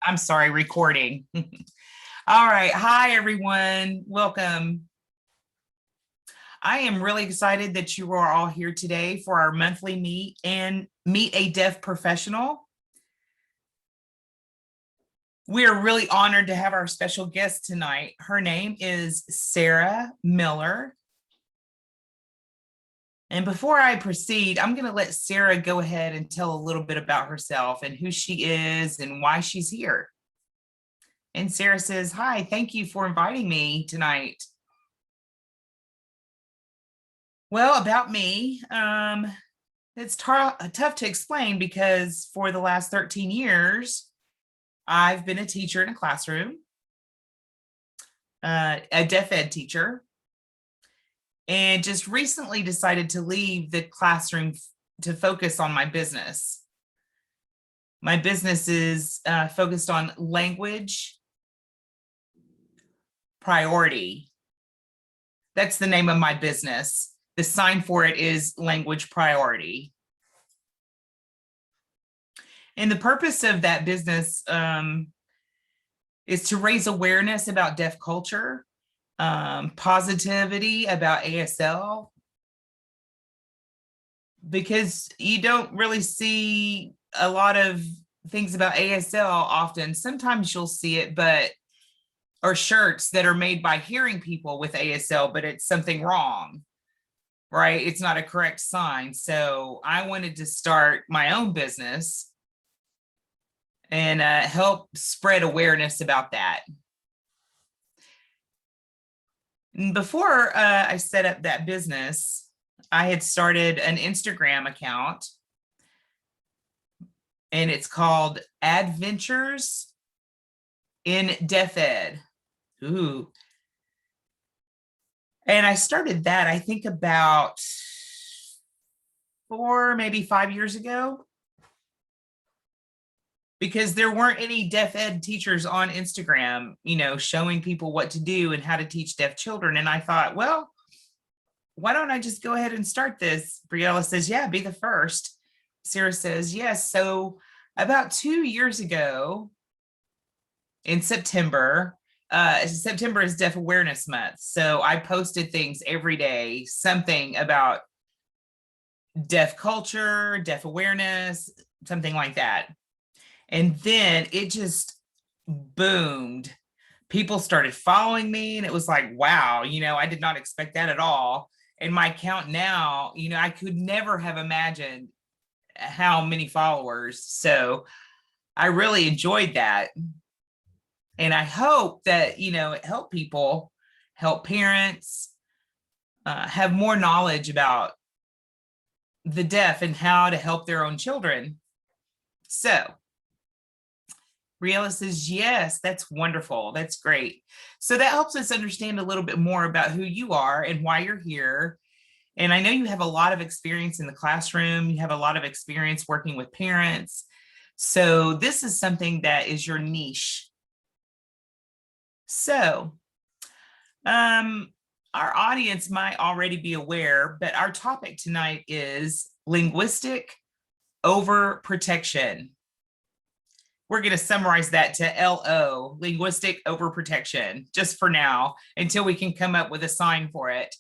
I'm sorry, recording. All right. Hi, everyone. Welcome. I am really excited that you are all here today for our monthly meet and meet a deaf professional. We are really honored to have our special guest tonight. Her name is Sara Miller. And before I proceed, I'm going to let Sara go ahead and tell a little bit about herself and who she is and why she's here. And Sara says, hi, thank you for inviting me tonight. Well, about me, it's tough to explain because for the last 13 years, I've been a teacher in a classroom, a deaf ed teacher, and just recently decided to leave the classroom to focus on my business. My business is focused on language priority. That's the name of my business. The sign for it is language priority. And the purpose of that business is to raise awareness about deaf culture, positivity about ASL, because you don't really see a lot of things about ASL often. Sometimes you'll see it, or shirts that are made by hearing people with ASL, but it's something wrong, right? It's not a correct sign. So I wanted to start my own business and help spread awareness about that. And before I set up that business, I had started an Instagram account, and it's called Adventures in Deaf Ed. Ooh. And I started that, I think about 4, maybe 5 years ago, because there weren't any deaf ed teachers on Instagram, showing people what to do and how to teach deaf children. And I thought, well, why don't I just go ahead and start this? Briella says, yeah, be the first. Sara says, yes. So about 2 years ago in September, September is Deaf Awareness Month. So I posted things every day, something about deaf culture, deaf awareness, something like that. And then it just boomed. People started following me, and it was like, wow, I did not expect that at all. And my account now, I could never have imagined how many followers. So I really enjoyed that. And I hope that, it helped people, help parents have more knowledge about the deaf and how to help their own children. So Briella says, yes, that's wonderful. That's great. So that helps us understand a little bit more about who you are and why you're here. And I know you have a lot of experience in the classroom. You have a lot of experience working with parents. So this is something that is your niche. So our audience might already be aware, but our topic tonight is linguistic overprotection. We're going to summarize that to LO, linguistic overprotection, just for now, until we can come up with a sign for it.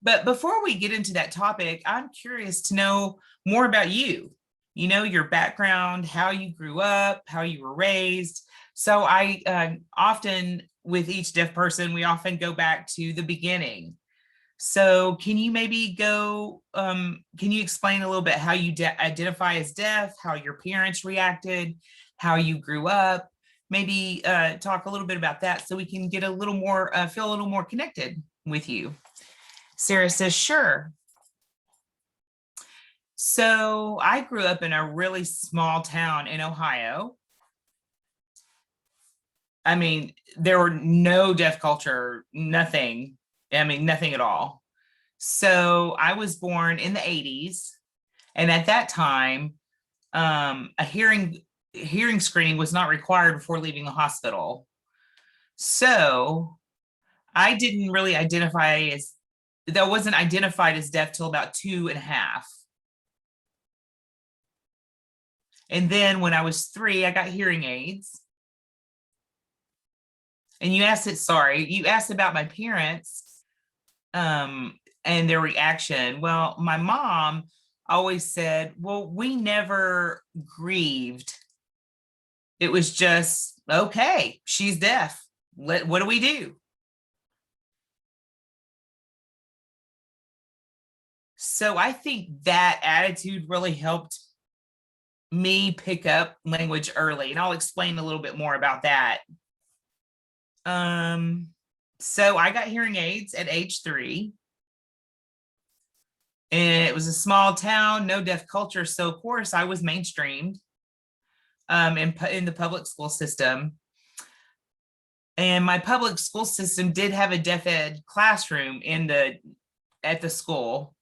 But before we get into that topic, I'm curious to know more about you, your background, how you grew up, how you were raised. So I often, with each deaf person, we often go back to the beginning. So can you maybe can you explain a little bit how you identify as deaf, how your parents reacted, how you grew up, maybe talk a little bit about that so we can get a little more, feel a little more connected with you. Sara says, sure. So I grew up in a really small town in Ohio. I mean, there were no deaf culture, nothing. Nothing at all. So I was born in the 80s. And at that time, a hearing screening was not required before leaving the hospital. So I didn't really wasn't identified as deaf till about 2.5. And then when I was 3, I got hearing aids. And you asked about my parents and their reaction. Well, my mom always said, well, we never grieved. It was just, okay, she's deaf. What do we do? So I think that attitude really helped me pick up language early, and I'll explain a little bit more about that. So I got hearing aids at age 3, and it was a small town, no deaf culture. So of course I was mainstreamed in the public school system. And my public school system did have a deaf ed classroom at the school.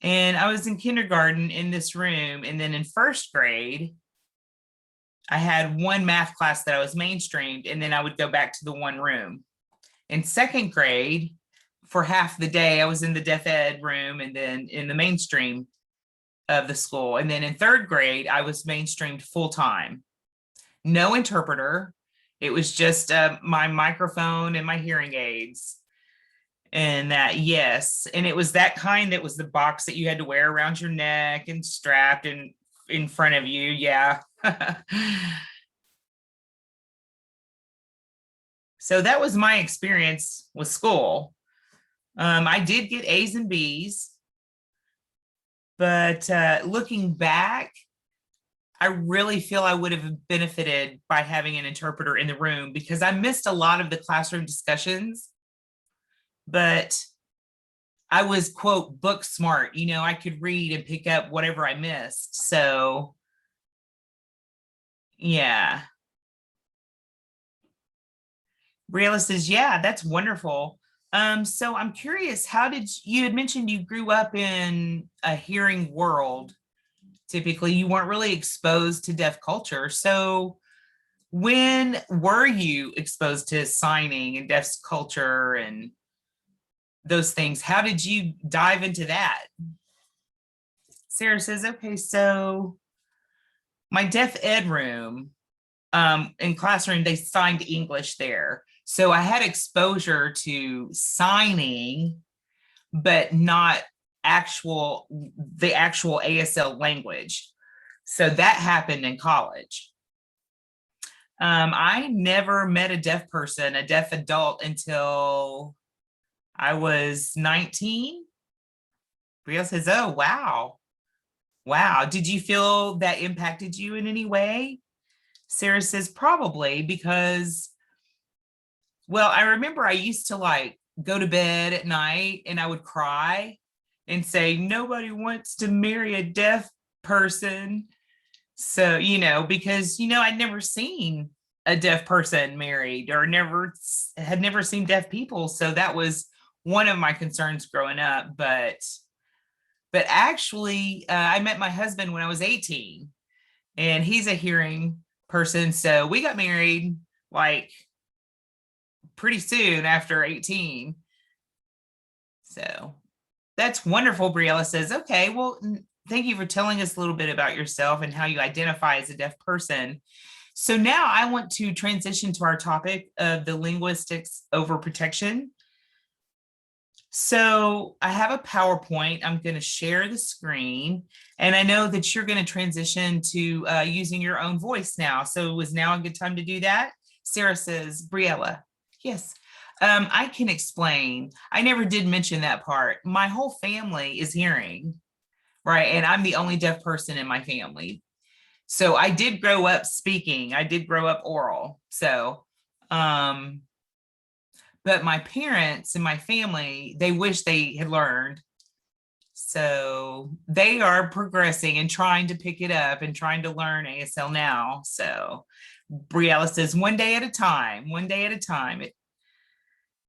And I was in kindergarten in this room. And then in first grade, I had one math class that I was mainstreamed, and then I would go back to the one room. In second grade, for half the day, I was in the deaf ed room and then in the mainstream of the school. And then in third grade, I was mainstreamed full time. No interpreter. It was just my microphone and my hearing aids. And that, yes. And it was that kind that was the box that you had to wear around your neck and strapped in front of you. Yeah. So that was my experience with school. I did get A's and B's, but looking back, I really feel I would have benefited by having an interpreter in the room, because I missed a lot of the classroom discussions, but I was, quote, book smart. I could read and pick up whatever I missed. So yeah. Briella says, yeah, that's wonderful. So I'm curious, how did you had mentioned you grew up in a hearing world? Typically, you weren't really exposed to deaf culture. So when were you exposed to signing and deaf culture and those things? How did you dive into that? Sarah says, okay, so my deaf ed room, in classroom, they signed English there. So I had exposure to signing, but not the actual ASL language. So that happened in college. I never met a deaf person, a deaf adult, until I was 19. Brielle says, oh, wow. Wow. Did you feel that impacted you in any way? Sarah says, probably, because, well, I remember I used to go to bed at night and I would cry and say, nobody wants to marry a deaf person. So, because, I'd never seen a deaf person married, or had never seen deaf people. So that was one of my concerns growing up. But actually, I met my husband when I was 18, and he's a hearing person. So we got married pretty soon after 18. So that's wonderful. Briella says, okay, well, thank you for telling us a little bit about yourself and how you identify as a deaf person. So now I want to transition to our topic of the linguistics overprotection. So I have a PowerPoint. I'm going to share the screen, and I know that you're going to transition to using your own voice now. So was now a good time to do that? Sarah says, Briella, yes. I can explain. I never did mention that part. My whole family is hearing, right? And I'm the only deaf person in my family. So I did grow up speaking. I did grow up oral. So, but my parents and my family, they wish they had learned. So they are progressing and trying to pick it up and trying to learn ASL now. So Briella says, one day at a time, one day at a time.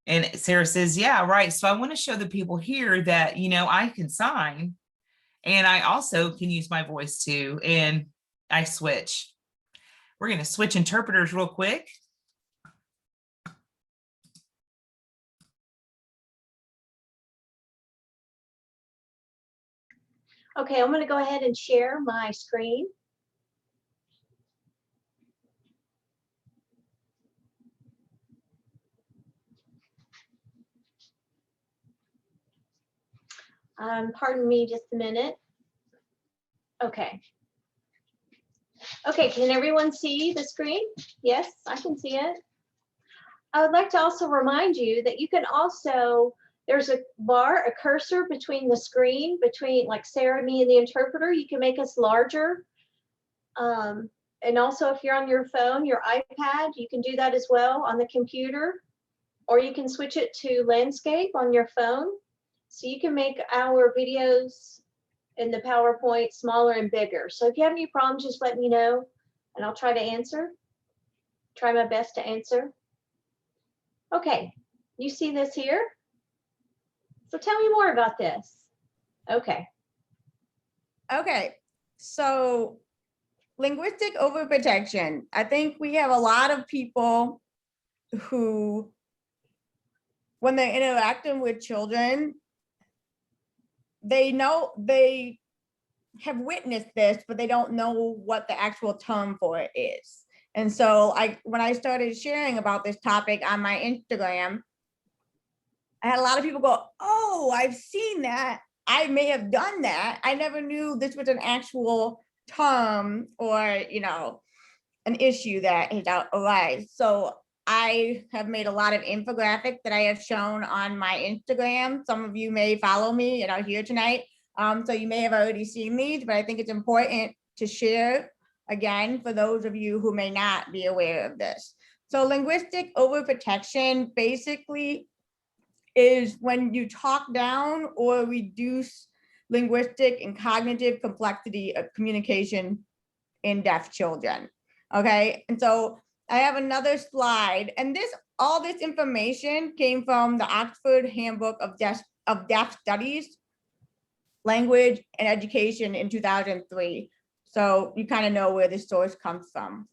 And Sarah says, yeah, right. So I want to show the people here that, I can sign, and I also can use my voice too. And I switch. We're going to switch interpreters real quick. Okay, I'm going to go ahead and share my screen. Pardon me just a minute. Okay. Okay, can everyone see the screen? Yes, I can see it. I would like to also remind you that you can also, there's a bar, a cursor between the screen, between like Sarah, me, and the interpreter. You can make us larger. And also if you're on your phone, your iPad, you can do that as well on the computer, or you can switch it to landscape on your phone. So you can make our videos in the PowerPoint smaller and bigger. So if you have any problems, just let me know and I'll try to answer. Try my best to answer. Okay, you see this here? So tell me more about this. Okay. Okay, so linguistic overprotection. I think we have a lot of people who, when they're interacting with children, they know, they have witnessed this, but they don't know what the actual term for it is. And so when I started sharing about this topic on my Instagram, I had a lot of people go, oh, I've seen that. I may have done that. I never knew this was an actual term or, you know, an issue that has arisen. So I have made a lot of infographics that I have shown on my Instagram. Some of you may follow me and are here tonight. So you may have already seen these, but I think it's important to share again for those of you who may not be aware of this. So linguistic overprotection basically is when you talk down or reduce linguistic and cognitive complexity of communication in deaf children. Okay, and so I have another slide, and all this information came from the Oxford Handbook of Deaf Studies, Language and Education in 2003. So you kind of know where the source comes from.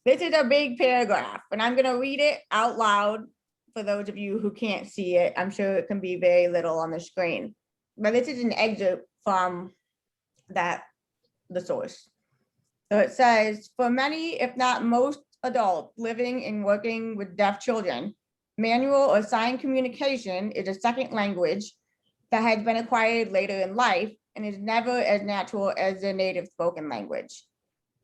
This is a big paragraph, and I'm going to read it out loud for those of you who can't see it. I'm sure it can be very little on the screen, but this is an excerpt from the source. So it says, for many, if not most adults living and working with deaf children, manual or sign communication is a second language that has been acquired later in life and is never as natural as their native spoken language.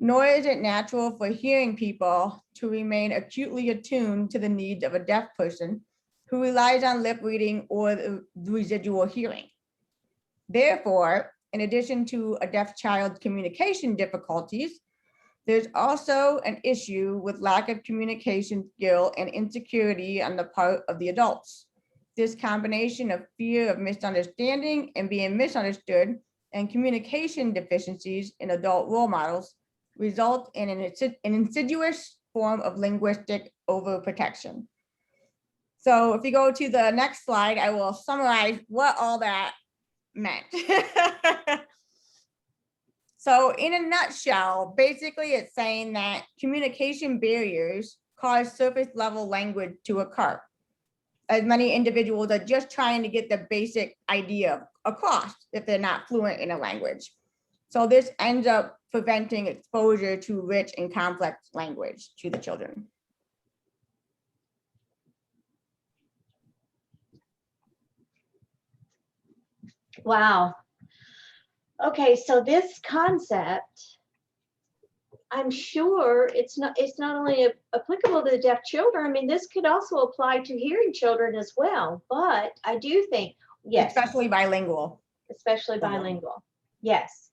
Nor is it natural for hearing people to remain acutely attuned to the needs of a deaf person who relies on lip reading or the residual hearing. Therefore, in addition to a deaf child's communication difficulties, there's also an issue with lack of communication skill and insecurity on the part of the adults. This combination of fear of misunderstanding and being misunderstood and communication deficiencies in adult role models result in an insidious form of linguistic overprotection. So if you go to the next slide, I will summarize what all that meant. So in a nutshell, basically it's saying that communication barriers cause surface level language to occur, as many individuals are just trying to get the basic idea across if they're not fluent in a language. So this ends up preventing exposure to rich and complex language to the children. Wow. Okay, so this concept, I'm sure it's not only applicable to the deaf children. I mean, this could also apply to hearing children as well. But I do think, yes. Especially bilingual. Especially bilingual, yes.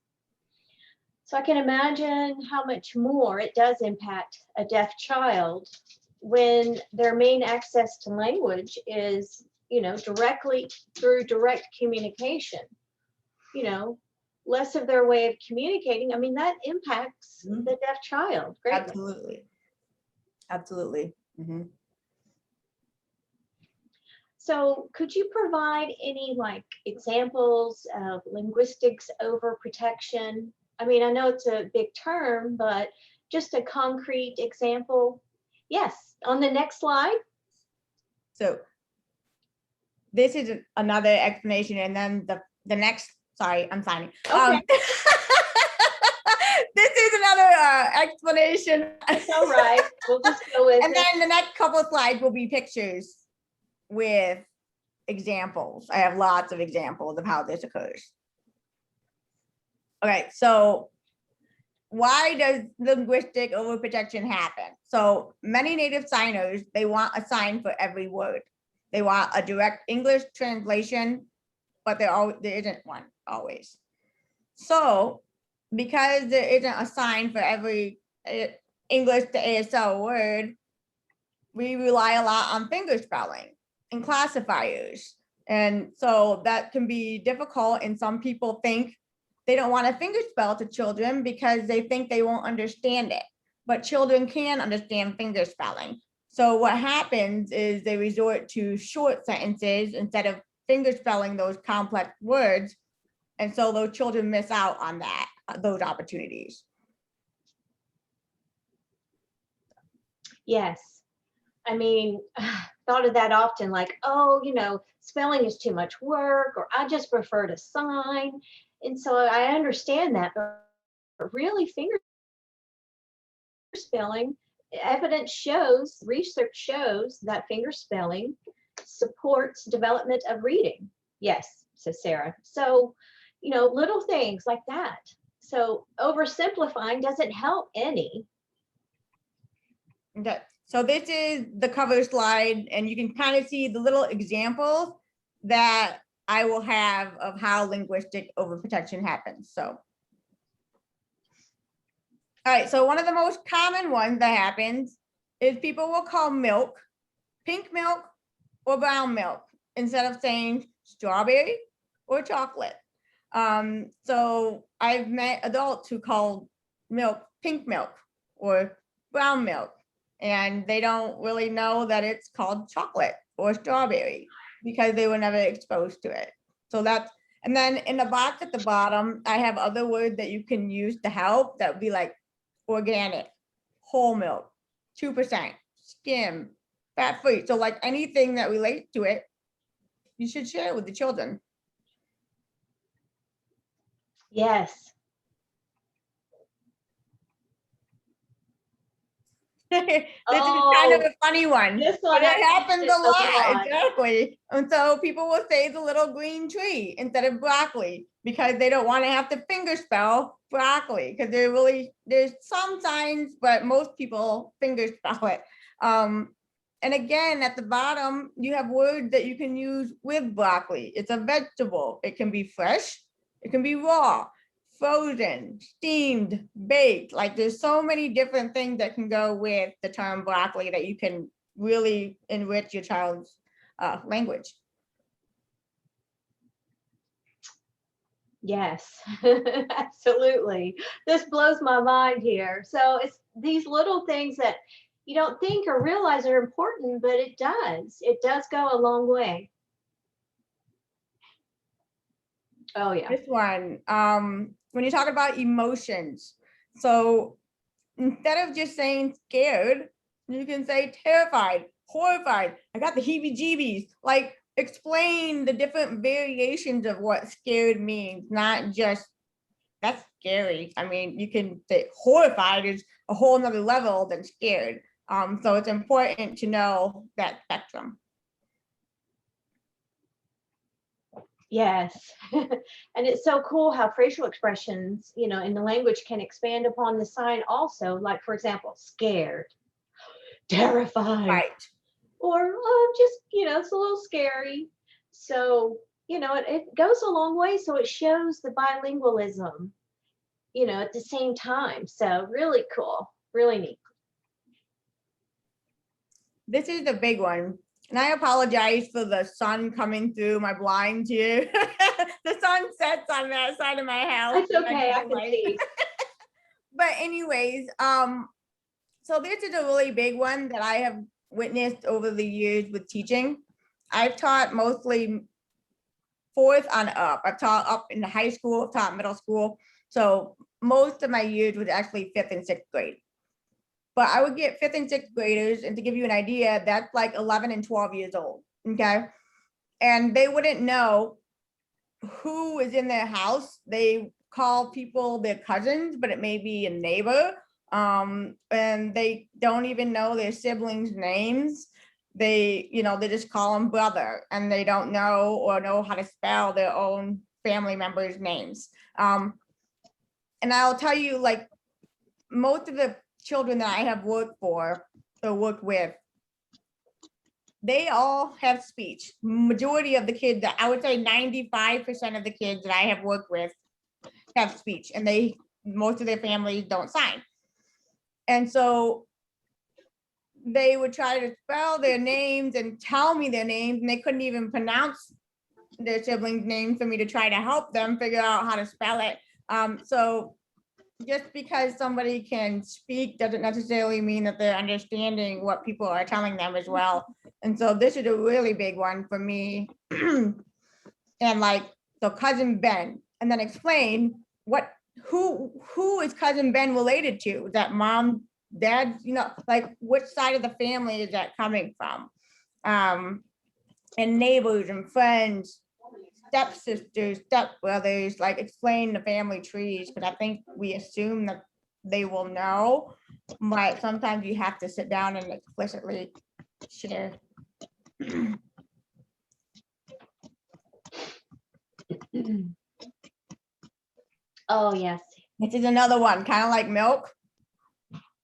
So I can imagine how much more it does impact a deaf child when their main access to language is, you know, directly through direct communication, you know, less of their way of communicating. I mean, that impacts the deaf child greatly. Absolutely. Absolutely. Mm-hmm. So could you provide any like examples of linguistics overprotection? I mean, I know it's a big term, but just a concrete example. Yes, on the next slide. So this is another explanation, and then the next Sorry, I'm signing. Okay. This is another explanation. It's all right. We'll just go with And it. then the next couple of slides will be pictures with examples. I have lots of examples of how this occurs. Okay, so why does linguistic overprotection happen? So many native signers, they want a sign for every word. They want a direct English translation, but there isn't one always. So because there isn't a sign for every English to ASL word, we rely a lot on fingerspelling and classifiers. And so that can be difficult, and some people think they don't want to fingerspell to children because they think they won't understand it. But children can understand fingerspelling. So what happens is they resort to short sentences instead of fingerspelling those complex words. And so those children miss out on those opportunities. Yes. I mean, thought of that often, like, oh, spelling is too much work, or I just prefer to sign. And so I understand that, but really fingerspelling, research shows that fingerspelling supports development of reading. Yes, says Sarah. So, little things like that. So oversimplifying doesn't help any. Okay, so this is the cover slide, and you can kind of see the little examples that I will have of how linguistic overprotection happens. So, all right, so one of the most common ones that happens is people will call milk pink milk or brown milk instead of saying strawberry or chocolate. So I've met adults who call milk pink milk or brown milk, and they don't really know that it's called chocolate or strawberry because they were never exposed to it. So that's, and then in the box at the bottom, I have other words that you can use to help. That would be like organic, whole milk, 2%, skim, fat free. So like anything that relates to it, you should share it with the children. Yes. This is kind of a funny one, This but one it happens a lot. lot. Exactly. And so people will say the little green tree instead of broccoli because they don't want to have to fingerspell broccoli, because there's some signs, but most people fingerspell it. And again, at the bottom, you have words that you can use with broccoli. It's a vegetable. It can be fresh, it can be raw, frozen, steamed, baked. Like there's so many different things that can go with the term broccoli that you can really enrich your child's language. Yes, absolutely. This blows my mind here. So it's these little things that you don't think or realize are important, but it does. It does go a long way. Oh yeah. This one, when you talk about emotions, so instead of just saying scared, you can say terrified, horrified, I got the heebie-jeebies. Like explain the different variations of what scared means, not just that's scary. I mean, you can say horrified is a whole nother level than scared. So it's important to know that spectrum. Yes. And it's so cool how facial expressions, in the language can expand upon the sign also. Like, for example, scared, terrified, Right. or just, it's a little scary. So, it goes a long way. So it shows the bilingualism, at the same time. So really cool, really neat. This is the big one. And I apologize for the sun coming through my blinds here. The sun sets on that side of my house. It's okay, I can see. But anyways, so this is a really big one that I have witnessed over the years with teaching. I've taught mostly 4th on up. I've taught up in the high school, I've taught middle school. So most of my years was actually 5th and 6th grade. But I would get 5th and 6th graders, and to give you an idea, that's like 11 and 12 years old, okay? And they wouldn't know who is in their house. They call people their cousins, but it may be a neighbor. And they don't even know their siblings' names. They, they just call them brother, and they don't know or know how to spell their own family members' names. And I'll tell you, like, most of the children that I have worked for or worked with, they all have speech. Majority of the kids, that I would say 95% of the kids that I have worked with have speech, and most of their families don't sign. And so they would try to spell their names and tell me their names, and they couldn't even pronounce their siblings' names for me to try to help them figure out how to spell it. So just because somebody can speak doesn't necessarily mean that they're understanding what people are telling them as well. And so this is a really big one for me. And like, so cousin Ben, and then explain who is cousin Ben related to? Is that mom, dad, like which side of the family is that coming from? And neighbors and friends, stepsisters, stepbrothers, like explain the family trees, because I think we assume that they will know, but sometimes you have to sit down and explicitly share. Oh, yes. This is another one, kind of like milk,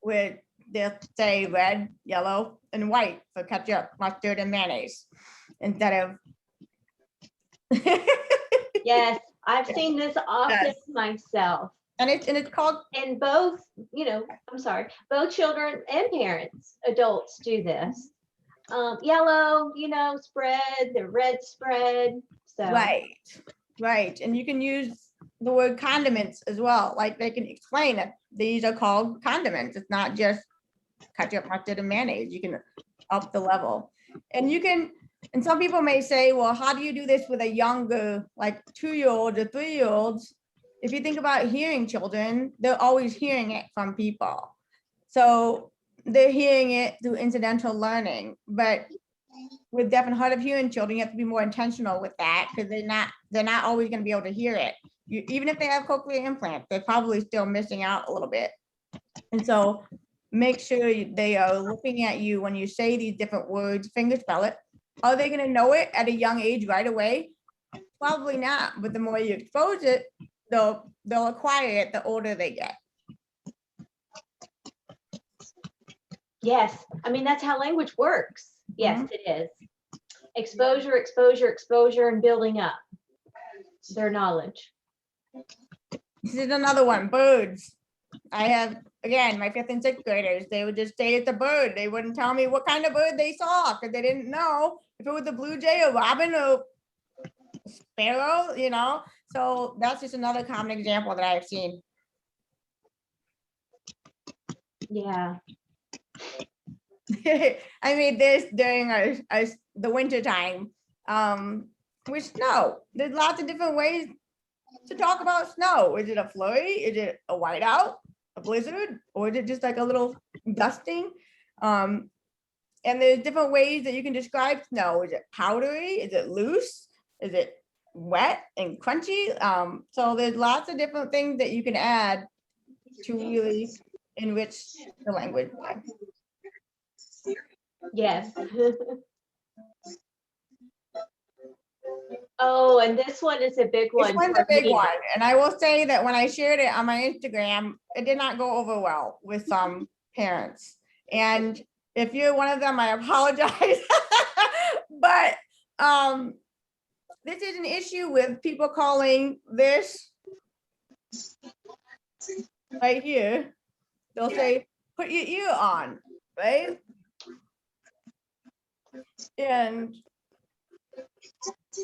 with they'll say red, yellow, and white for ketchup, mustard, and mayonnaise instead of. Yes, I've seen this often Yes. myself. And it's called. And both, I'm sorry, both children and parents, adults do this. Yellow, spread, the red spread. So Right. And you can use the word condiments as well. Like they can explain that these are called condiments. It's not just ketchup, mustard, and mayonnaise. You can up the level. And some people may say, well, how do you do this with a younger, like 2-year-old or 3-year-olds? If you think about hearing children, they're always hearing it from people. So they're hearing it through incidental learning. But with deaf and hard of hearing children, you have to be more intentional with that, because they're not always going to be able to hear it. Even if they have cochlear implants, they're probably still missing out a little bit. And so make sure they are looking at you when you say these different words, fingerspell it. Are they going to know it at a young age right away? Probably not, but the more you expose it, they'll acquire it the older they get. yes, I mean, that's how language works. Yes, it is. Exposure, exposure, exposure, and building up their knowledge. This is another one, birds. I have, again, my 5th and 6th graders, they would just say it's a bird. They wouldn't tell me what kind of bird they saw, because they didn't know if it was a blue jay or robin or sparrow, So that's just another common example that I've seen. Yeah. I made this during the winter time with snow. There's lots of different ways to talk about snow. Is it a flurry? Is it a whiteout, a blizzard, or is it just like a little dusting? And there's different ways that you can describe snow. Is it powdery? Is it loose? Is it wet and crunchy? So there's lots of different things that you can add to really enrich the language. Yes. Oh, and this one is a big one. This one's a big one. And I will say that when I shared it on my Instagram, it did not go over well with some parents. And if you're one of them, I apologize. But this is an issue with people calling this right here. They'll say, put your ear on, right? And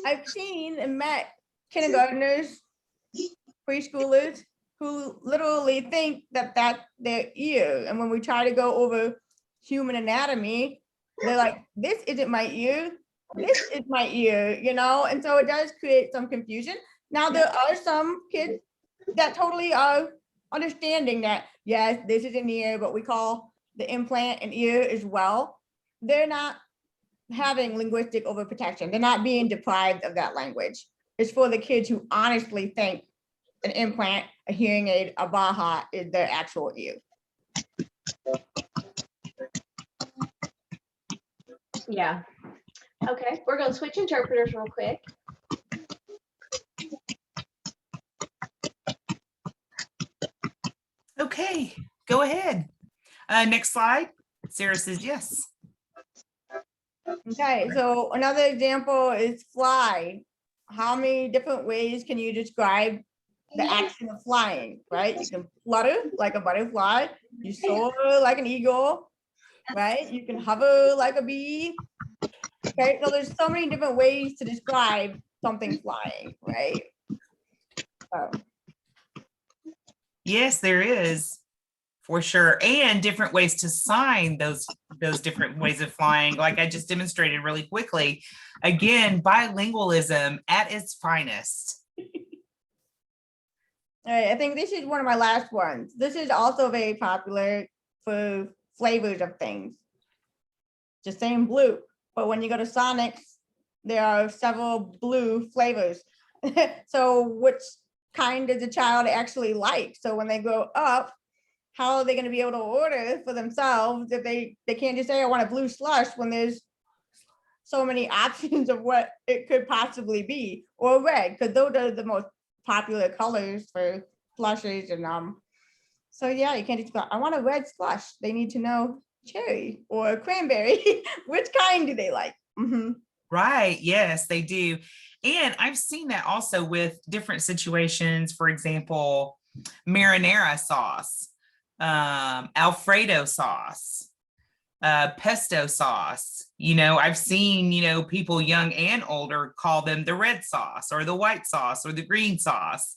I've seen and met kindergartners, preschoolers who literally think that that's their ear. And when we try to go over human anatomy, they're like, this isn't my ear. This is my ear, And so it does create some confusion. Now, there are some kids that totally are understanding that, yes, this is an ear, but we call the implant an ear as well. They're not having linguistic overprotection. They're not being deprived of that language. is for the kids who honestly think an implant, a hearing aid, a Baha is their actual ear. Yeah. Okay, we're going to switch interpreters real quick. Okay, go ahead. Next slide. Sarah says yes. Okay, so another example is fly. How many different ways can you describe the action of flying, right? You can flutter like a butterfly, you soar like an eagle, right? You can hover like a bee. Okay, so there's so many different ways to describe something flying, right? Yes, there is, for sure. And different ways to sign those different ways of flying, like I just demonstrated really quickly. Again, bilingualism at its finest. All right, I think this is one of my last ones. This is also very popular for flavors of things. Just saying blue, but when you go to Sonic's, there are several blue flavors. So which kind does the child actually like? So when they grow up, how are they going to be able to order for themselves if they can't just say, I want a blue slush, when there's so many options of what it could possibly be, or red, because those are the most popular colors for slushes. And so yeah, you can't just go, I want a red slush. They need to know cherry or cranberry. Which kind do they like? Mm-hmm. Right. Yes, they do. And I've seen that also with different situations. For example, marinara sauce, Alfredo sauce, pesto sauce. You know, I've seen, you know, people young and older call them the red sauce or the white sauce or the green sauce.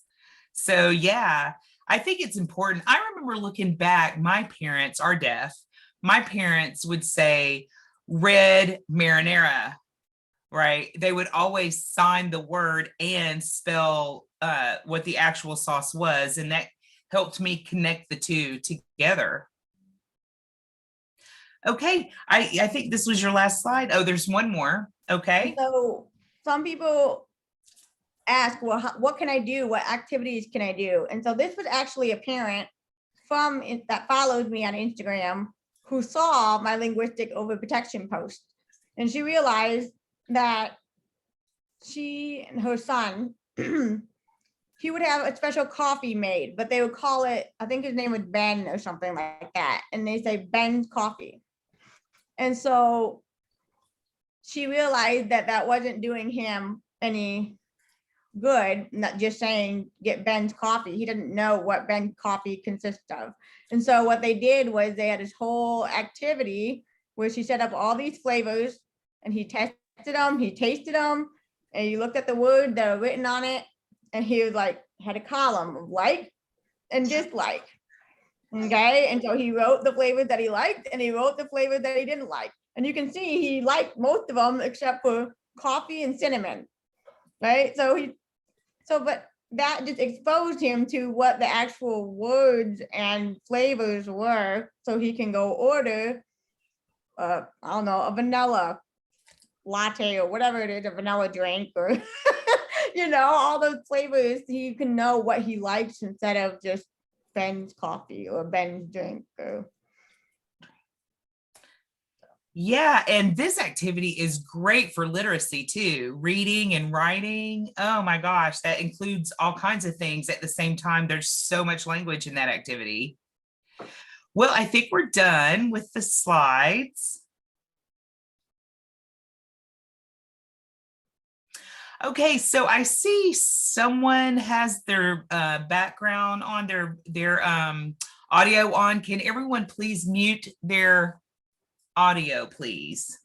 So yeah, I think it's important. I remember looking back, my parents are deaf. My parents would say red marinara, right? They would always sign the word and spell what the actual sauce was. And that helped me connect the two together. Okay, I think this was your last slide. Oh, there's one more. Okay. So some people ask, well, what can I do? What activities can I do? And so this was actually a parent that follows me on Instagram who saw my linguistic overprotection post. And she realized that she and her son, he would have a special coffee made, but they would call it, I think his name was Ben or something like that. And they say Ben's coffee. And so she realized that that wasn't doing him any good, not just saying get Ben's coffee. He didn't know what Ben's coffee consists of. And so what they did was they had this whole activity where she set up all these flavors and he tested them, he tasted them, and he looked at the words that are written on it, and he was like, had a column of like and dislike. Okay, and so he wrote the flavors that he liked and he wrote the flavors that he didn't like. And you can see he liked most of them except for coffee and cinnamon, right? But that just exposed him to what the actual words and flavors were, so he can go order, I don't know, a vanilla latte or whatever it is, a vanilla drink, or, you know, all those flavors, he can know what he likes instead of just Ben's coffee or Ben's drink. Yeah, and this activity is great for literacy too, reading and writing. Oh my gosh, that includes all kinds of things at the same time. There's so much language in that activity. Well, I think we're done with the slides. Okay, so I see someone has their background on, their audio on. Can everyone please mute their audio, please?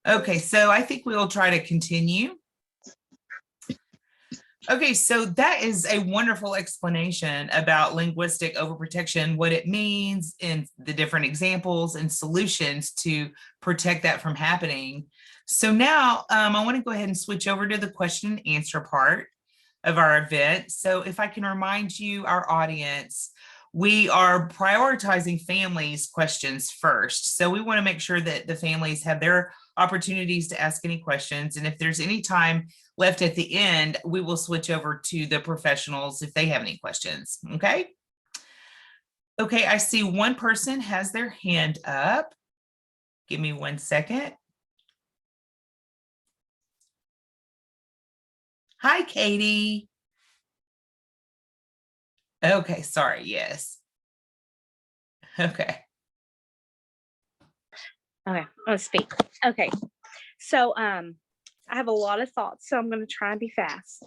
Okay, so I think we'll try to continue. Okay, so that is a wonderful explanation about linguistic overprotection, what it means, and the different examples and solutions to protect that from happening. So now I want to go ahead and switch over to the question and answer part of our event. So if I can remind you, our audience, we are prioritizing families' questions first. So we want to make sure that the families have their opportunities to ask any questions. And if there's any time left at the end, we will switch over to the professionals if they have any questions. Okay. Okay, I see one person has their hand up. Give me 1 second. Hi, Katie. Okay, sorry, yes. Okay. Okay, I'll speak. Okay, so I have a lot of thoughts, so I'm going to try and be fast.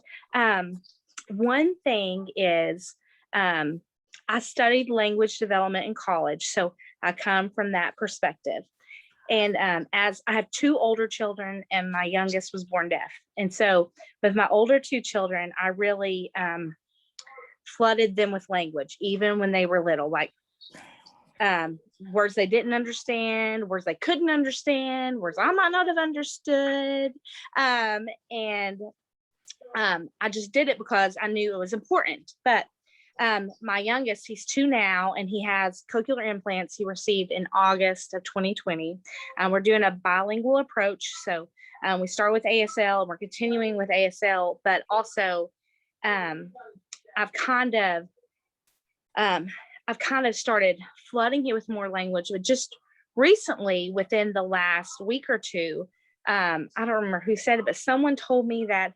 One thing is I studied language development in college, so I come from that perspective. And as I have 2 older children and my youngest was born deaf. And so with my older 2 children, I really flooded them with language, even when they were little, like words they didn't understand, words they couldn't understand, words I might not have understood. I just did it because I knew it was important. But my youngest, he's 2 now, and he has cochlear implants he received in August of 2020. We're doing a bilingual approach. So we start with ASL and we're continuing with ASL, but also I've kind of started flooding it with more language, but just recently within the last week or 2, I don't remember who said it, but someone told me that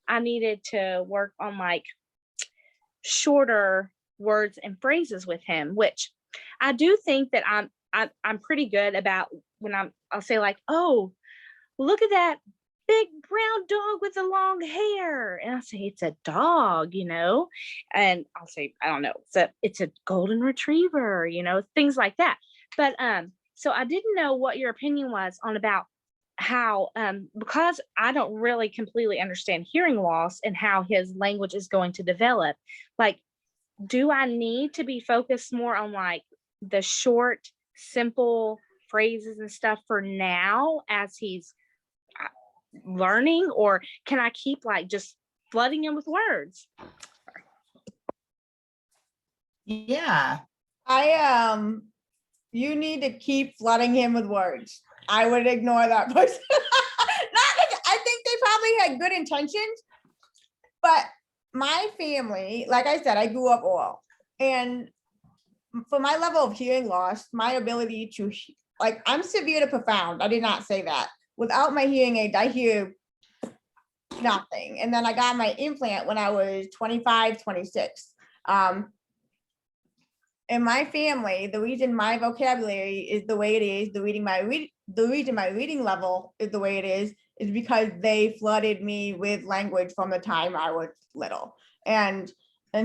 I needed to work on like shorter words and phrases with him, which I do think that I'm pretty good about when I'll say like, oh, look at that big brown dog with the long hair. And I'll say, it's a dog, and I'll say, I don't know, it's a golden retriever, things like that. But so I didn't know what your opinion was on about how, because I don't really completely understand hearing loss and how his language is going to develop, like, do I need to be focused more on like the short, simple phrases and stuff for now as he's learning, or can I keep like just flooding him with words? Yeah. You need to keep flooding him with words. I would ignore that person. I think they probably had good intentions, but my family, like I said, I grew up oral, and for my level of hearing loss, my ability to, like, I'm severe to profound. I did not say that. Without my hearing aid, I hear nothing. And then I got my implant when I was 25, 26. In my family, the reason my vocabulary is the way it is, the reason my reading level is the way it is because they flooded me with language from the time I was little. And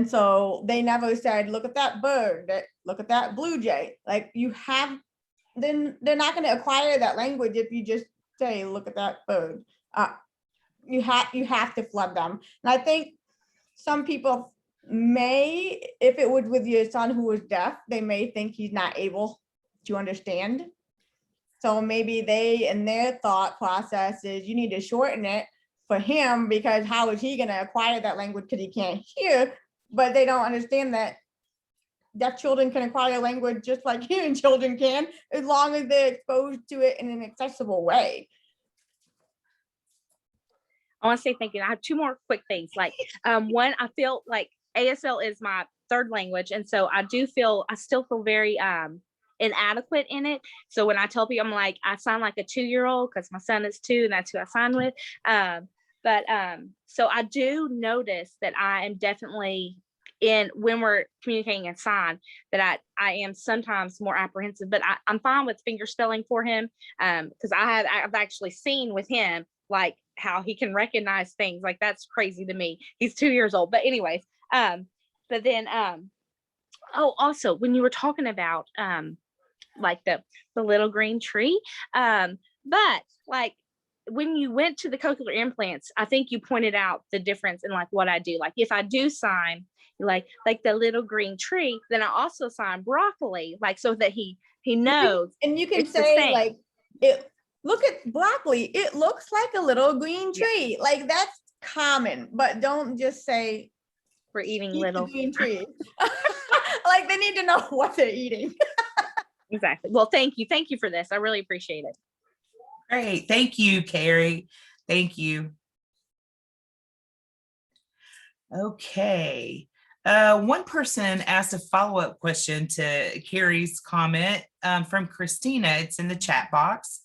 so they never said, look at that bird, look at that blue jay. Like, then they're not going to acquire that language if you just say, look at that bird. You have to flood them. And I think some people may, if it was with your son who was deaf, they may think he's not able to understand. So maybe they, in their thought process is, you need to shorten it for him, because how is he going to acquire that language because he can't hear? But they don't understand that deaf children can acquire language just like hearing children can, as long as they're exposed to it in an accessible way. I want to say thank you. I have 2 more quick things. Like, one, I feel like ASL is my 3rd language. And so I still feel very inadequate in it. So when I tell people, I'm like, I sound like a 2-year-old because my son is 2 and that's who I sign with. So I do notice that I am definitely when we're communicating in sign, that I am sometimes more apprehensive, but I'm fine with fingerspelling for him. Because I've actually seen with him, like, how he can recognize things. Like, that's crazy to me. He's 2 years old. But anyways, but then also when you were talking about like the little green tree, but like when you went to the cochlear implants, I think you pointed out the difference in like what I do. Like, if I do sign like the little green tree, then I also sign broccoli, like, so that he knows. And you can say like, look at broccoli, it looks like a little green tree. Yeah. Like, that's common, but don't just say we're eating little green trees. Like, they need to know what they're eating. Exactly. Well, thank you for this. I really appreciate it. Great. Thank you, Carrie. Thank you. Okay. One person asked a follow-up question to Carrie's comment from Christina. It's in the chat box.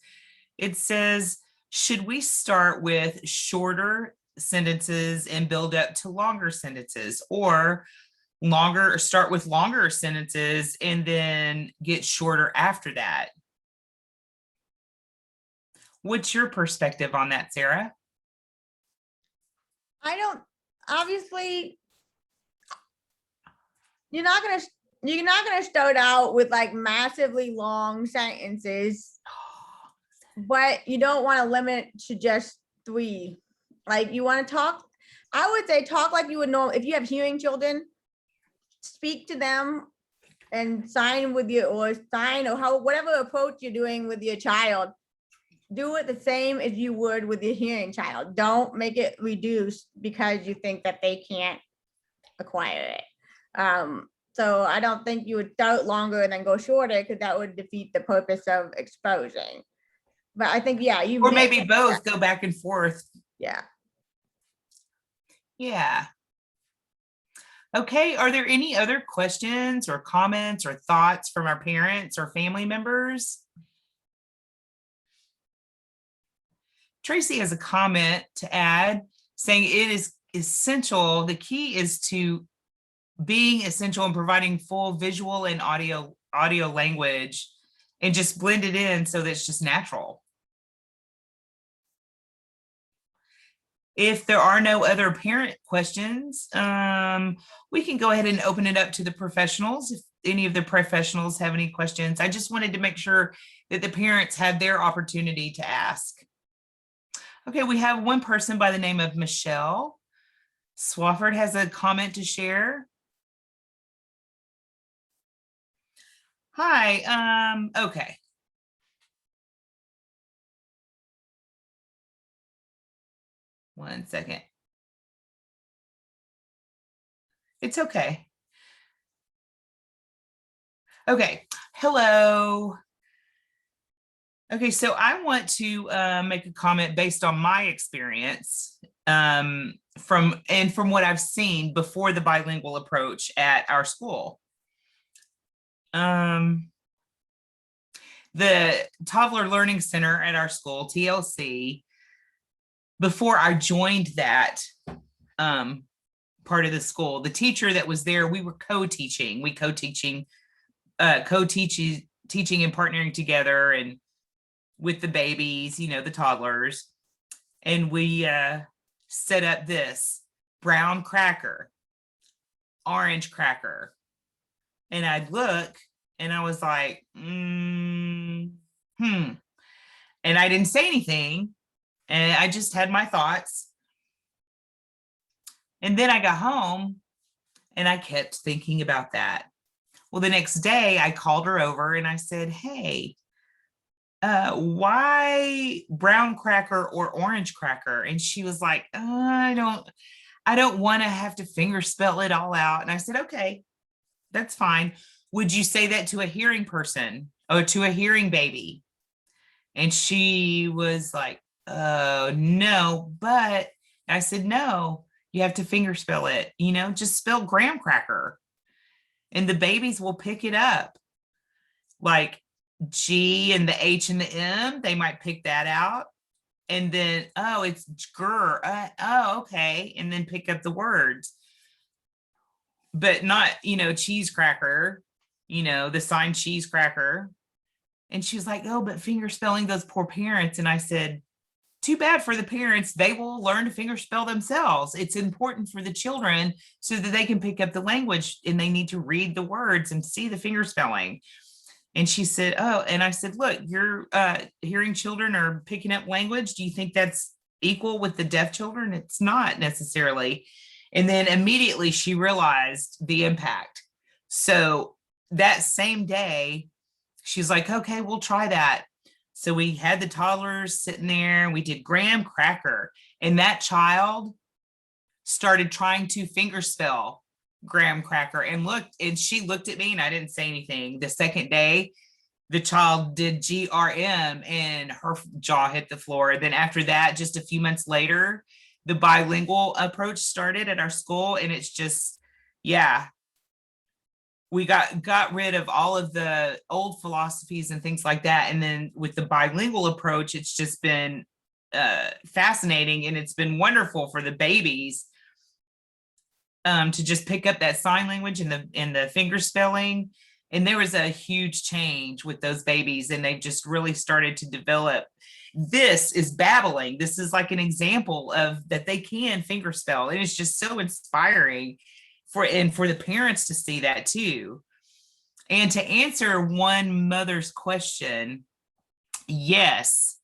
It says, should we start with shorter sentences and build up to longer sentences, or start with longer sentences and then get shorter after that? What's your perspective on that, Sarah? Obviously, you're not gonna start out with like massively long sentences, but you don't want to limit to just 3. Like, you want to talk, I would say talk like you would know if you have hearing children, speak to them and sign or whatever approach you're doing with your child, do it the same as you would with your hearing child. Don't make it reduced because you think that they can't acquire it. So I don't think you would start longer and then go shorter, because that would defeat the purpose of exposing. But I think, yeah, Or maybe both, go back and forth. Yeah. Yeah. Okay, are there any other questions or comments or thoughts from our parents or family members? Tracy has a comment to add, saying it is essential. The key is to being essential in providing full visual and audio language, and just blend it in so that it's just natural. If there are no other parent questions, we can go ahead and open it up to the professionals. If any of the professionals have any questions, I just wanted to make sure that the parents had their opportunity to ask. Okay, we have one person by the name of Michelle Swafford has a comment to share. Hi, okay. One second. It's okay. Okay, hello. Okay, so I want to make a comment based on my experience from what I've seen before the bilingual approach at our school. The Toddler Learning Center at our school, TLC, before I joined that part of the school, the teacher that was there, we were co-teaching. We teaching and partnering together and with the babies, you know, the toddlers. And we set up this brown cracker, orange cracker. And I'd look and I was like, And I didn't say anything. And I just had my thoughts. And then I got home and I kept thinking about that. Well, the next day I called her over and I said, hey, why brown cracker or orange cracker? And she was like, I don't want to have to finger spell it all out. And I said, okay, that's fine. Would you say that to a hearing person or to a hearing baby? And she was like, no, but I said, no, you have to finger spell it, you know, just spell graham cracker and the babies will pick it up. Like G and the H and the M, they might pick that out. And then, oh, it's grr. Oh, okay. And then pick up the words. But not, you know, cheese cracker, you know, the sign cheese cracker. And she was like, oh, but finger spelling those poor parents. And I said, too bad for the parents. They will learn to finger spell themselves. It's important for the children so that they can pick up the language and they need to read the words and see the finger spelling. And she said, oh, and I said, look, your hearing children are picking up language. Do you think that's equal with the deaf children? It's not necessarily. And then immediately she realized the impact. So that same day, she's like, okay, we'll try that. So we had the toddlers sitting there, we did graham cracker, and that child started trying to finger spell graham cracker and she looked at me and I didn't say anything. The second day, the child did GRM and her jaw hit the floor. Then after that, just a few months later, the bilingual approach started at our school, and it's just, yeah, we got rid of all of the old philosophies and things like that. And then with the bilingual approach, it's just been fascinating, and it's been wonderful for the babies to just pick up that sign language and the finger spelling. And there was a huge change with those babies, and they've just really started to develop. This is babbling. This is like an example of that they can finger spell. And it's just so inspiring for the parents to see that too. And to answer one mother's question, yes,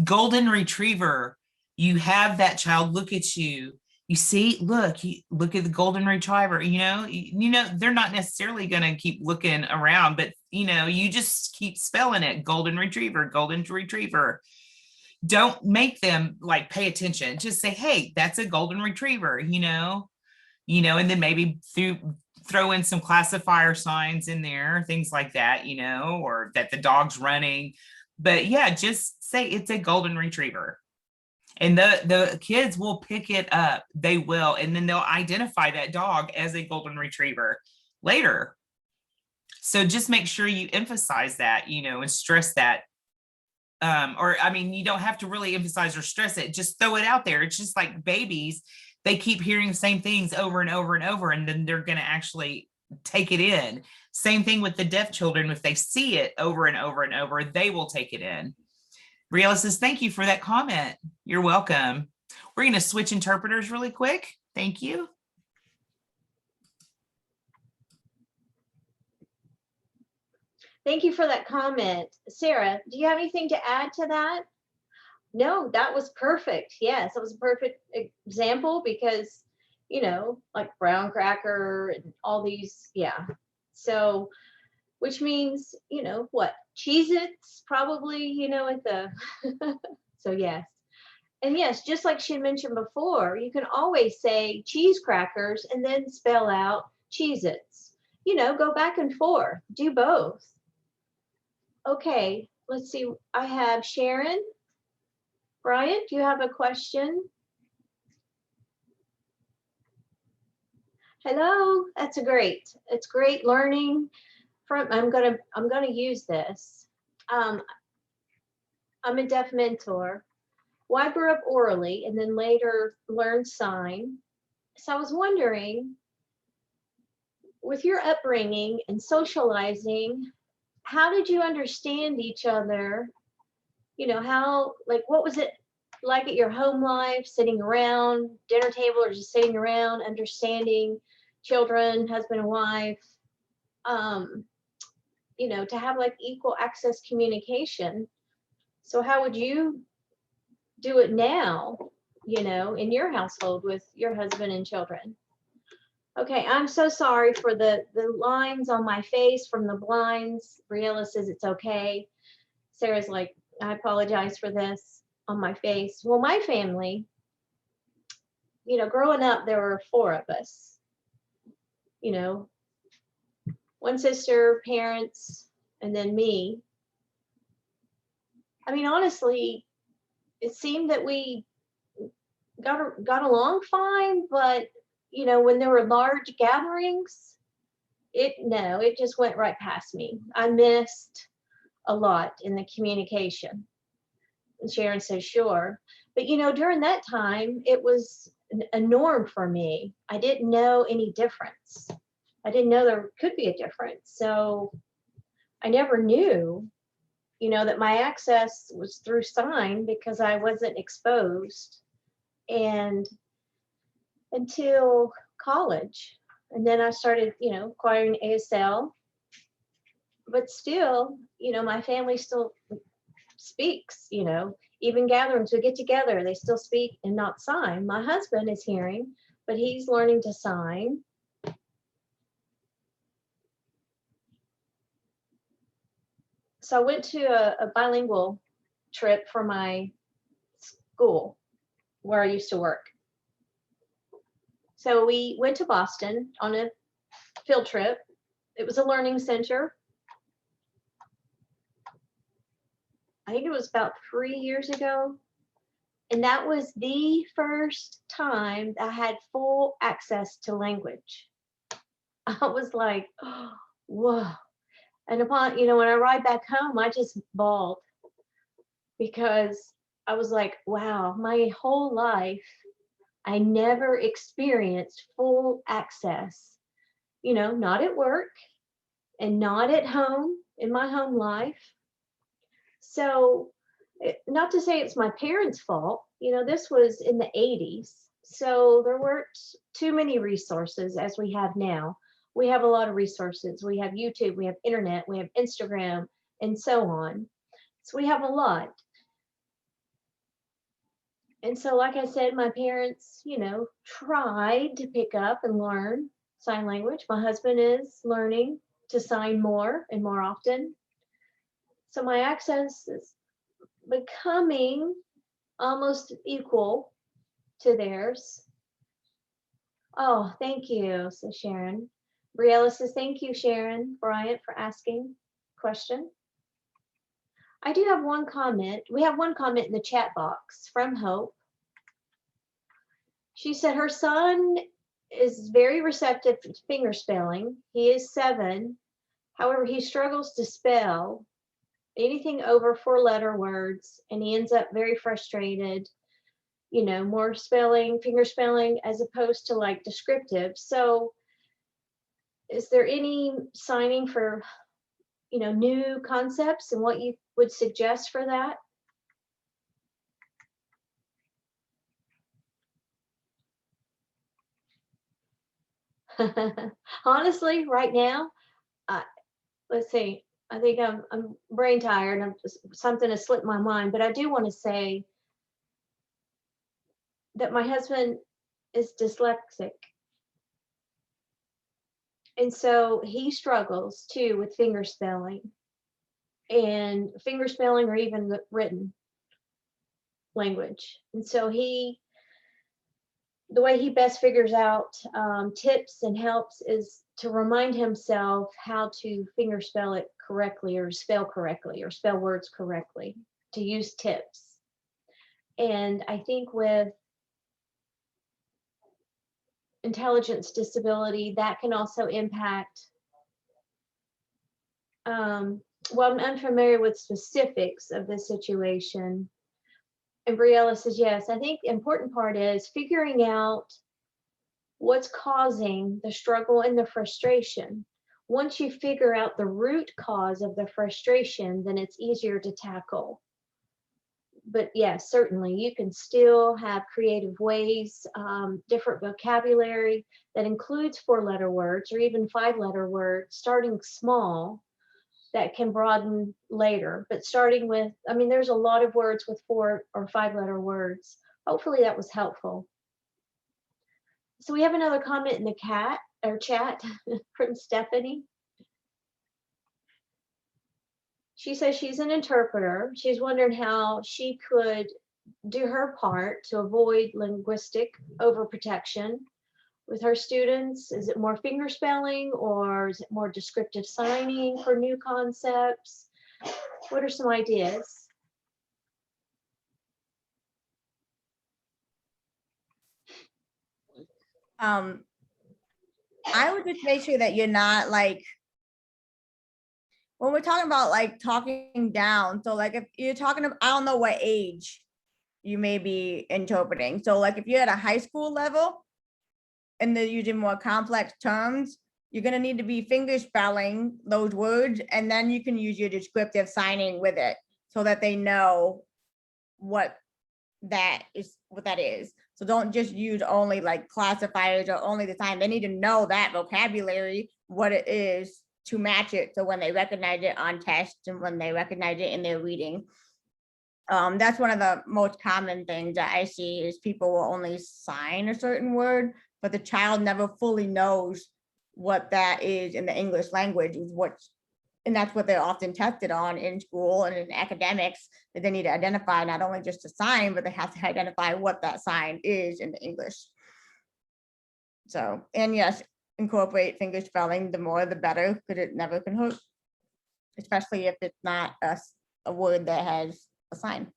golden retriever, you have that child look at you. You see, look at the golden retriever, you know, they're not necessarily going to keep looking around, but you just keep spelling it, golden retriever, golden retriever. Don't make them like pay attention. Just say, hey, that's a golden retriever, and then maybe throw in some classifier signs in there, things like that, or that the dog's running. But yeah, just say it's a golden retriever. And the kids will pick it up. They will. And then they'll identify that dog as a golden retriever later. So just make sure you emphasize that, and stress that. You don't have to really emphasize or stress it. Just throw it out there. It's just like babies. They keep hearing the same things over and over and over, and then they're going to actually take it in. Same thing with the deaf children. If they see it over and over and over, they will take it in. Briella says, thank you for that comment. You're welcome. We're going to switch interpreters really quick. Thank you. Thank you for that comment. Sarah, do you have anything to add to that? No, that was perfect. Yes, that was a perfect example because, like brown cracker and all these, yeah. So, which means, what? Cheez-Its probably, at the, so yes. And yes, just like she mentioned before, you can always say cheese crackers and then spell out Cheez-Its. Go back and forth, do both. Okay, let's see. I have Sharon. Brian, do you have a question? Hello, that's it's great learning. I'm gonna use this. I'm a deaf mentor. Well, I grew up orally and then later learned sign. So I was wondering, with your upbringing and socializing, how did you understand each other? What was it like at your home life, sitting around dinner table or just sitting around, understanding children, husband and wife? To have like equal access communication. So how would you do it now, in your household with your husband and children? Okay, I'm so sorry for the lines on my face from the blinds. Briella says it's okay. Sarah's like, I apologize for this on my face. Well, my family, growing up, there were 4 of us. One sister, parents, and then me. I mean, honestly, it seemed that we got along fine, but when there were large gatherings, it just went right past me. I missed a lot in the communication. And Sharon says, sure. But during that time, it was a norm for me. I didn't know any difference. I didn't know there could be a difference. So I never knew, that my access was through sign because I wasn't exposed. And until college. And then I started, acquiring ASL. But still, my family still speaks, even gatherings, we get together, they still speak and not sign. My husband is hearing, but he's learning to sign. So I went to a bilingual trip for my school where I used to work. So we went to Boston on a field trip. It was a learning center. I think it was about 3 years ago. And that was the first time I had full access to language. I was like, oh, whoa. And upon, when I ride back home, I just bawled because I was like, wow, my whole life, I never experienced full access, not at work and not at home in my home life. So, not to say it's my parents' fault, this was in the 80s. So there weren't too many resources as we have now. We have a lot of resources. We have YouTube, we have internet, we have Instagram, and so on. So we have a lot. And so, like I said, my parents, tried to pick up and learn sign language. My husband is learning to sign more and more often. So my access is becoming almost equal to theirs. Oh, thank you, says Sharon. Briella says, thank you, Sharon Bryant, for asking question. I do have one comment. We have one comment in the chat box from Hope. She said her son is very receptive to fingerspelling. He is 7. However, he struggles to spell anything over 4-letter words, and he ends up very frustrated, more fingerspelling as opposed to like descriptive. So is there any signing for, new concepts and what you would suggest for that? Honestly, right now, let's see, I think I'm brain tired and something has slipped my mind, but I do want to say that my husband is dyslexic. And so he struggles too with fingerspelling or even the written language. And so the way he best figures out tips and helps is to remind himself how to fingerspell it correctly or spell words correctly, to use tips. And I think with intelligence disability, that can also impact, well, I'm unfamiliar with specifics of the situation. And Briella says, yes, I think the important part is figuring out what's causing the struggle and the frustration. Once you figure out the root cause of the frustration, then it's easier to tackle. But yes, certainly you can still have creative ways, different vocabulary that includes 4-letter words or even 5-letter words, starting small, that can broaden later. But starting with, there's a lot of words with 4 or 5-letter words. Hopefully that was helpful. So we have another comment in the chat from Stephanie. She says she's an interpreter. She's wondering how she could do her part to avoid linguistic overprotection with her students. Is it more fingerspelling or is it more descriptive signing for new concepts? What are some ideas? I would just make sure that you're not like, when we're talking about like talking down, so like if you're talking about, I don't know what age you may be interpreting. So like if you're at a high school level and they're using more complex terms, you're gonna need to be fingerspelling those words, and then you can use your descriptive signing with it so that they know what that is. So don't just use only like classifiers or only the sign. They need to know that vocabulary, what it is, to match it. So when they recognize it on tests and when they recognize it in their reading. That's one of the most common things that I see is people will only sign a certain word, but the child never fully knows what that is in the English language, and that's what they're often tested on in school and in academics, that they need to identify not only just the sign, but they have to identify what that sign is in the English. So, and yes, incorporate fingerspelling, the more the better, because it never can hurt, especially if it's not a a word that has a sign.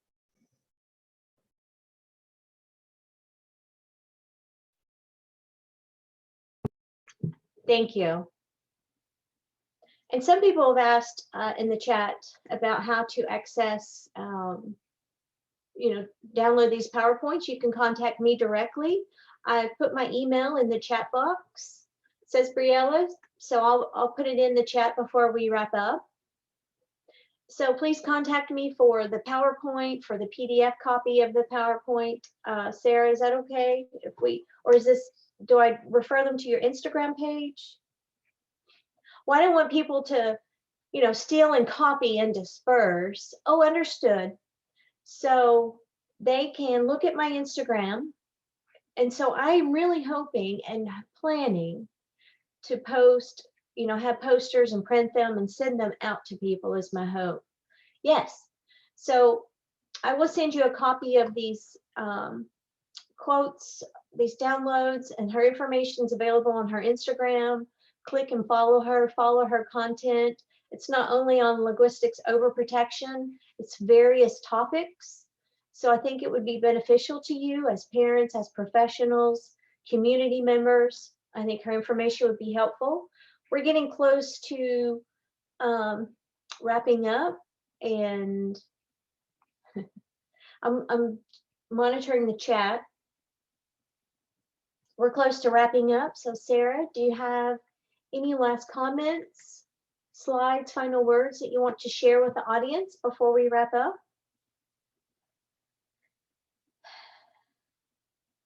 Thank you. And some people have asked in the chat about how to access, download these PowerPoints. You can contact me directly. I put my email in the chat box. It says Briella, so I'll put it in the chat before we wrap up. So please contact me for the PowerPoint, for the PDF copy of the PowerPoint. Sarah, is that okay? Do I refer them to your Instagram page? Well, I don't want people to, steal and copy and disperse. Oh, understood. So they can look at my Instagram. And so I'm really hoping and planning to post, have posters and print them and send them out to people is my hope. Yes. So I will send you a copy of these quotes, these downloads, and her information is available on her Instagram. Click and follow her content. It's not only on linguistics overprotection, it's various topics. So I think it would be beneficial to you as parents, as professionals, community members. I think her information would be helpful. We're getting close to wrapping up, and I'm monitoring the chat. We're close to wrapping up. So Sarah, do you have any last comments, slides, final words that you want to share with the audience before we wrap up?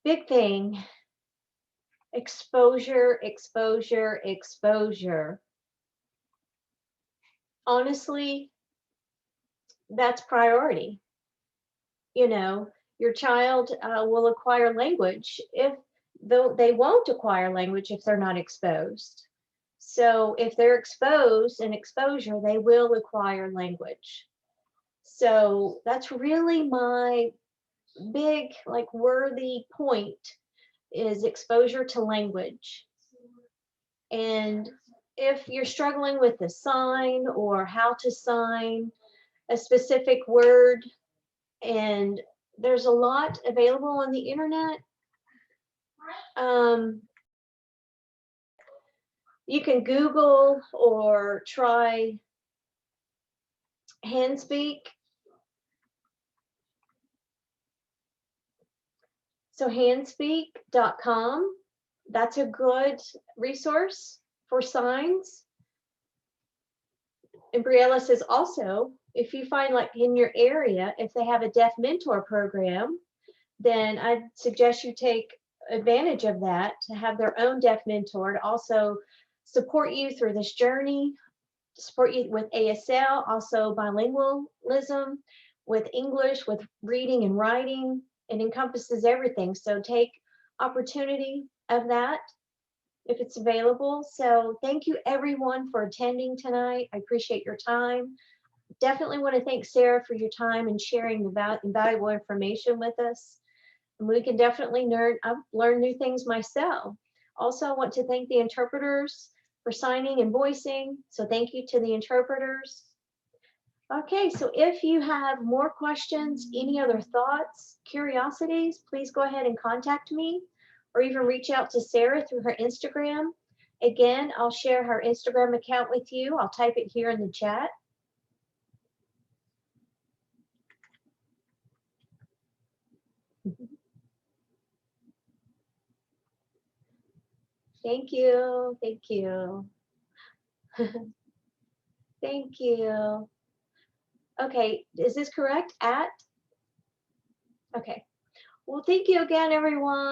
Big thing, exposure, exposure, exposure. Honestly, that's priority. Your child will acquire language though they won't acquire language if they're not exposed. So if they're exposed and exposure, they will acquire language. So that's really my big, worthy point, is exposure to language. And if you're struggling with the sign or how to sign a specific word, and there's a lot available on the internet, you can Google or try HandSpeak. So handspeak.com, that's a good resource for signs. And Briella says also, if you find in your area, if they have a deaf mentor program, then I'd suggest you take advantage of that, to have their own deaf mentor to also support you through this journey, support you with ASL, also bilingualism, with English, with reading and writing. It encompasses everything. So take opportunity of that if it's available. So thank you everyone for attending tonight. I appreciate your time. Definitely want to thank Sarah for your time and sharing the invaluable information with us. And we can definitely learn new things myself. Also, I want to thank the interpreters for signing and voicing. So thank you to the interpreters. Okay, so if you have more questions, any other thoughts, curiosities, please go ahead and contact me, or even reach out to Sarah through her Instagram. Again, I'll share her Instagram account with you. I'll type it here in the chat. Thank you. Thank you. Thank you. Okay, is this correct? Okay. Well, thank you again, everyone.